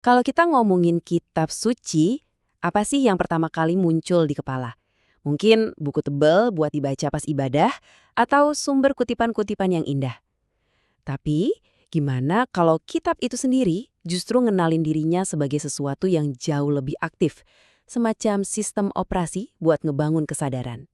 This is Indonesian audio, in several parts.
Kalau kita ngomongin kitab suci, apa sih yang pertama kali muncul di kepala? Mungkin buku tebal buat dibaca pas ibadah, atau sumber kutipan-kutipan yang indah. Tapi, gimana kalau kitab itu sendiri justru ngenalin dirinya sebagai sesuatu yang jauh lebih aktif, semacam sistem operasi buat ngebangun kesadaran.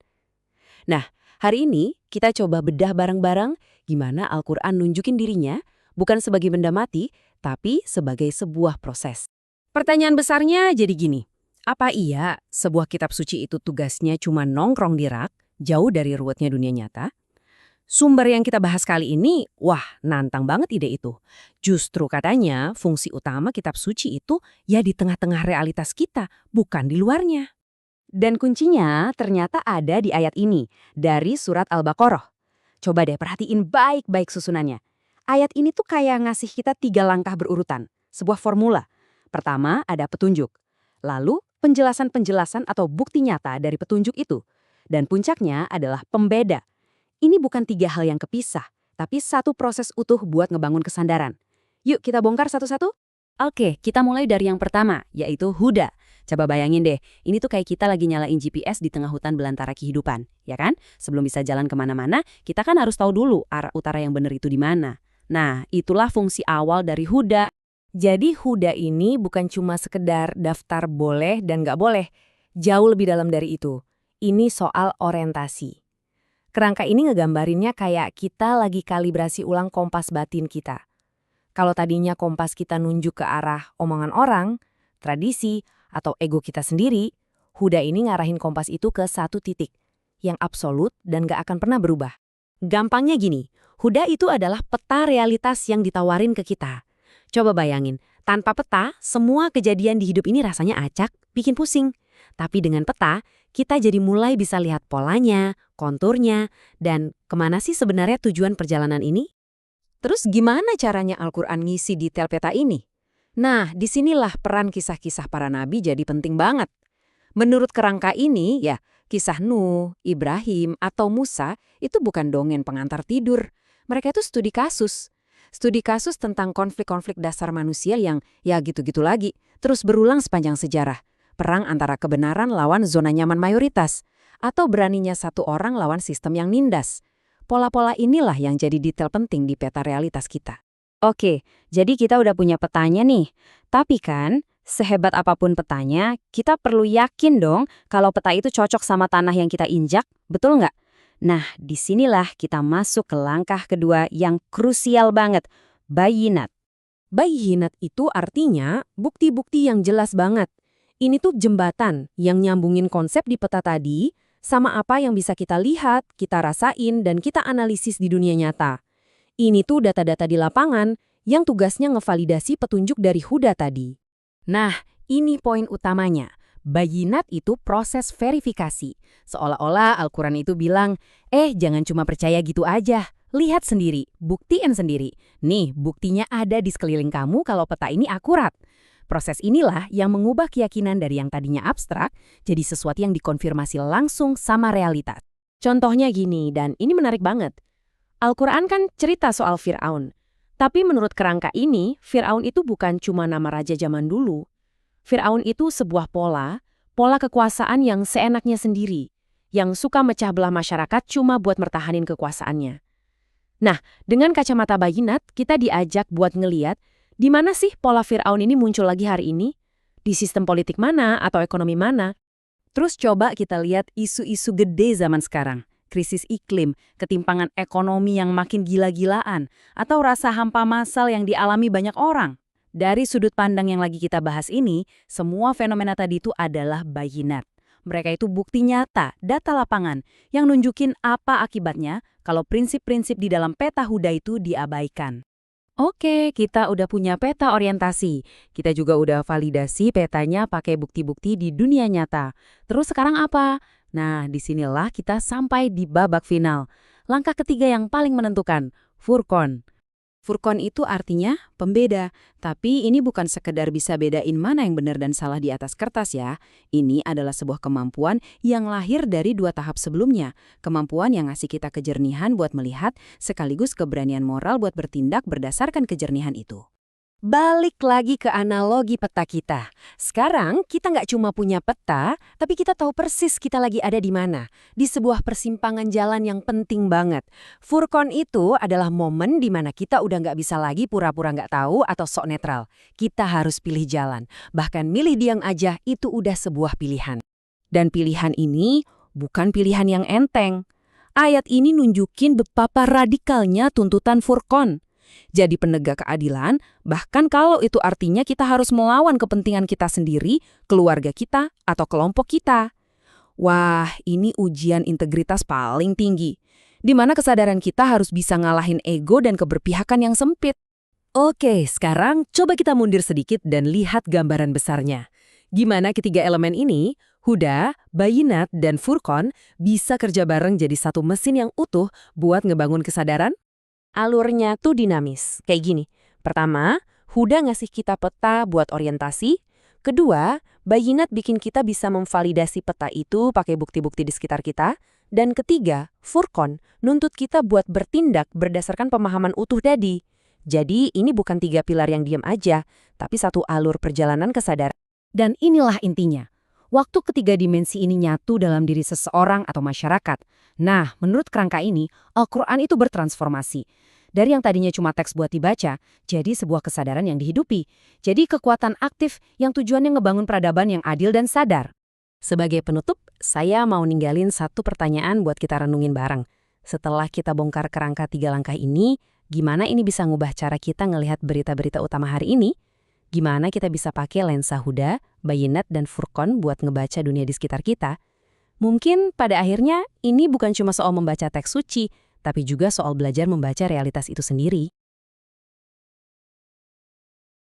Nah, hari ini kita coba bedah bareng-bareng gimana Al-Quran nunjukin dirinya bukan sebagai benda mati, tapi sebagai sebuah proses. Pertanyaan besarnya jadi gini, apa iya sebuah kitab suci itu tugasnya cuma nongkrong di rak, jauh dari ruwetnya dunia nyata? Sumber yang kita bahas kali ini, wah nantang banget ide itu. Justru katanya fungsi utama kitab suci itu ya di tengah-tengah realitas kita, bukan di luarnya. Dan kuncinya ternyata ada di ayat ini, dari surat Al-Baqarah. Coba deh perhatiin baik-baik susunannya. Ayat ini tuh kayak ngasih kita 3 langkah berurutan, sebuah formula. Pertama ada petunjuk, lalu penjelasan-penjelasan atau bukti nyata dari petunjuk itu. Dan puncaknya adalah pembeda. Ini bukan 3 hal yang kepisah, tapi satu proses utuh buat ngebangun kesandaran. Yuk kita bongkar satu-satu? Oke, kita mulai dari yang pertama, yaitu Huda. Coba bayangin deh, ini tuh kayak kita lagi nyalain GPS di tengah hutan belantara kehidupan, ya kan? Sebelum bisa jalan kemana-mana, kita kan harus tahu dulu arah utara yang benar itu di mana. Nah, itulah fungsi awal dari Huda. Jadi Huda ini bukan cuma sekedar daftar boleh dan nggak boleh. Jauh lebih dalam dari itu. Ini soal orientasi. Kerangka ini ngegambarinnya kayak kita lagi kalibrasi ulang kompas batin kita. Kalau tadinya kompas kita nunjuk ke arah omongan orang, tradisi, atau ego kita sendiri, Huda ini ngarahin kompas itu ke satu titik, yang absolut dan gak akan pernah berubah. Gampangnya gini, Huda itu adalah peta realitas yang ditawarin ke kita. Coba bayangin, tanpa peta, semua kejadian di hidup ini rasanya acak, bikin pusing. Tapi dengan peta, kita jadi mulai bisa lihat polanya, konturnya, dan kemana sih sebenarnya tujuan perjalanan ini? Terus gimana caranya Al-Quran ngisi detail peta ini? Nah, disinilah peran kisah-kisah para nabi jadi penting banget. Menurut kerangka ini, ya, kisah Nuh, Ibrahim, atau Musa itu bukan dongeng pengantar tidur. Mereka itu studi kasus. Studi kasus tentang konflik-konflik dasar manusia yang ya gitu-gitu lagi, terus berulang sepanjang sejarah. Perang antara kebenaran lawan zona nyaman mayoritas, atau beraninya satu orang lawan sistem yang nindas. Pola-pola inilah yang jadi detail penting di peta realitas kita. Oke, jadi kita udah punya petanya nih. Tapi kan, sehebat apapun petanya, kita perlu yakin dong kalau peta itu cocok sama tanah yang kita injak, betul nggak? Nah, disinilah kita masuk ke langkah kedua yang krusial banget, bayinat. Bayinat itu artinya bukti-bukti yang jelas banget. Ini tuh jembatan yang nyambungin konsep di peta tadi sama apa yang bisa kita lihat, kita rasain, dan kita analisis di dunia nyata. Ini tuh data-data di lapangan yang tugasnya ngevalidasi petunjuk dari Huda tadi. Nah, ini poin utamanya. Bayinat itu proses verifikasi. Seolah-olah Al-Quran itu bilang, jangan cuma percaya gitu aja. Lihat sendiri, buktiin sendiri. Nih, buktinya ada di sekeliling kamu kalau peta ini akurat. Proses inilah yang mengubah keyakinan dari yang tadinya abstrak jadi sesuatu yang dikonfirmasi langsung sama realitas. Contohnya gini, dan ini menarik banget. Al-Quran kan cerita soal Fir'aun. Tapi menurut kerangka ini, Fir'aun itu bukan cuma nama raja zaman dulu. Fir'aun itu sebuah pola kekuasaan yang seenaknya sendiri, yang suka mecah belah masyarakat cuma buat mertahanin kekuasaannya. Nah, dengan kacamata bayinat, kita diajak buat ngeliat di mana sih pola Fir'aun ini muncul lagi hari ini? Di sistem politik mana atau ekonomi mana? Terus coba kita lihat isu-isu gede zaman sekarang. Krisis iklim, ketimpangan ekonomi yang makin gila-gilaan, atau rasa hampa massal yang dialami banyak orang. Dari sudut pandang yang lagi kita bahas ini, semua fenomena tadi itu adalah bayinat. Mereka itu bukti nyata, data lapangan, yang nunjukin apa akibatnya kalau prinsip-prinsip di dalam peta Huda itu diabaikan. Oke, kita udah punya peta orientasi. Kita juga udah validasi petanya pakai bukti-bukti di dunia nyata. Terus sekarang apa? Nah, disinilah kita sampai di babak final. Langkah ketiga yang paling menentukan, Furqan. Furqan itu artinya pembeda, tapi ini bukan sekedar bisa bedain mana yang benar dan salah di atas kertas ya. Ini adalah sebuah kemampuan yang lahir dari 2 tahap sebelumnya. Kemampuan yang ngasih kita kejernihan buat melihat, sekaligus keberanian moral buat bertindak berdasarkan kejernihan itu. Balik lagi ke analogi peta kita. Sekarang kita nggak cuma punya peta, tapi kita tahu persis kita lagi ada di mana. Di sebuah persimpangan jalan yang penting banget. Furqan itu adalah momen di mana kita udah nggak bisa lagi pura-pura nggak tahu atau sok netral. Kita harus pilih jalan. Bahkan milih diam aja itu udah sebuah pilihan. Dan pilihan ini bukan pilihan yang enteng. Ayat ini nunjukin betapa radikalnya tuntutan Furqan. Jadi penegak keadilan, bahkan kalau itu artinya kita harus melawan kepentingan kita sendiri, keluarga kita, atau kelompok kita. Wah, ini ujian integritas paling tinggi, di mana kesadaran kita harus bisa ngalahin ego dan keberpihakan yang sempit. Oke, sekarang coba kita mundur sedikit dan lihat gambaran besarnya. Gimana ketiga elemen ini, Huda, Bayinat, dan Furqan bisa kerja bareng jadi satu mesin yang utuh buat ngebangun kesadaran? Alurnya tuh dinamis, kayak gini. Pertama, Huda ngasih kita peta buat orientasi. Kedua, Bayinat bikin kita bisa memvalidasi peta itu pakai bukti-bukti di sekitar kita. Dan ketiga, Furqan nuntut kita buat bertindak berdasarkan pemahaman utuh tadi. Jadi ini bukan 3 pilar yang diam aja, tapi satu alur perjalanan kesadaran. Dan inilah intinya. Waktu ketiga dimensi ini nyatu dalam diri seseorang atau masyarakat. Nah, menurut kerangka ini, Al-Quran itu bertransformasi. Dari yang tadinya cuma teks buat dibaca, jadi sebuah kesadaran yang dihidupi. Jadi kekuatan aktif yang tujuannya ngebangun peradaban yang adil dan sadar. Sebagai penutup, saya mau ninggalin satu pertanyaan buat kita renungin bareng. Setelah kita bongkar kerangka 3 langkah ini, gimana ini bisa ngubah cara kita ngelihat berita-berita utama hari ini? Gimana kita bisa pakai lensa Huda, Bayinat, dan Furqan buat ngebaca dunia di sekitar kita? Mungkin pada akhirnya ini bukan cuma soal membaca teks suci, tapi juga soal belajar membaca realitas itu sendiri.